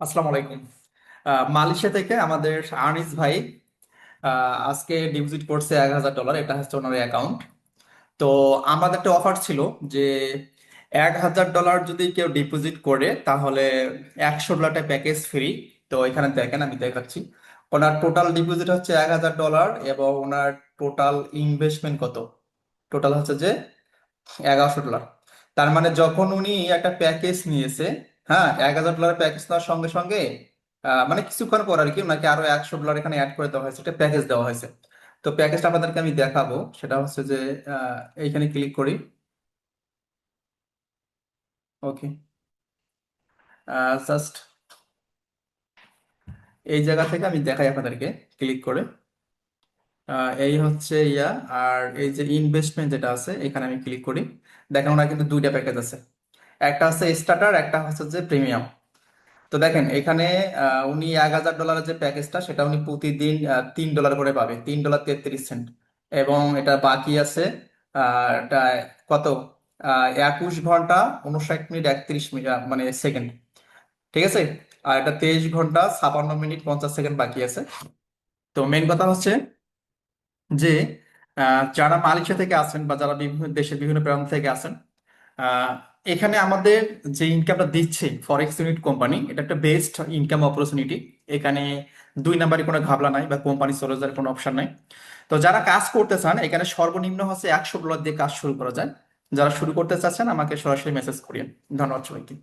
আসসালামু আলাইকুম। মালয়েশিয়া থেকে আমাদের আনিস ভাই আজকে ডিপোজিট করছে $1,000। এটা হচ্ছে ওনার অ্যাকাউন্ট। তো আমাদের একটা অফার ছিল যে $1,000 যদি কেউ ডিপোজিট করে তাহলে $100 প্যাকেজ ফ্রি। তো এখানে দেখেন, আমি দেখাচ্ছি। ওনার টোটাল ডিপোজিট হচ্ছে $1,000 এবং ওনার টোটাল ইনভেস্টমেন্ট কত? টোটাল হচ্ছে যে $1,100। তার মানে যখন উনি একটা প্যাকেজ নিয়েছে, হ্যাঁ, $1,000 প্যাকেজ নেওয়ার সঙ্গে সঙ্গে মানে কিছুক্ষণ পর আর কি ওনাকে আরো $100 এখানে অ্যাড করে দেওয়া হয়েছে, একটা প্যাকেজ দেওয়া হয়েছে। তো প্যাকেজটা আপনাদেরকে আমি দেখাবো। সেটা হচ্ছে যে এইখানে ক্লিক করি। ওকে, জাস্ট এই জায়গা থেকে আমি দেখাই আপনাদেরকে ক্লিক করে। এই হচ্ছে ইয়া। আর এই যে ইনভেস্টমেন্ট যেটা আছে এখানে আমি ক্লিক করি। দেখেন ওনার কিন্তু দুইটা প্যাকেজ আছে, একটা হচ্ছে স্টার্টার, একটা হচ্ছে যে প্রিমিয়াম। তো দেখেন এখানে উনি $1,000 যে প্যাকেজটা সেটা উনি প্রতিদিন $3 করে পাবে, $3.33। এবং এটা বাকি আছে এটা কত, 21 ঘন্টা 59 মিনিট 31 মিনিট মানে সেকেন্ড। ঠিক আছে। আর এটা 23 ঘন্টা 56 মিনিট 50 সেকেন্ড বাকি আছে। তো মেন কথা হচ্ছে যে যারা মালয়েশিয়া থেকে আসেন বা যারা বিভিন্ন দেশের বিভিন্ন প্রান্ত থেকে আসেন, আহ, এখানে আমাদের যে ইনকামটা দিচ্ছে ফরেক্স ইউনিট কোম্পানি, এটা একটা বেস্ট ইনকাম অপরচুনিটি। এখানে দুই নাম্বারই কোনো ঘাবলা নাই বা কোম্পানি চলে যাওয়ার কোনো অপশন নাই। তো যারা কাজ করতে চান এখানে সর্বনিম্ন হচ্ছে $100 দিয়ে কাজ শুরু করা যায়। যারা শুরু করতে চাচ্ছেন আমাকে সরাসরি মেসেজ করিয়েন। ধন্যবাদ সবাইকে।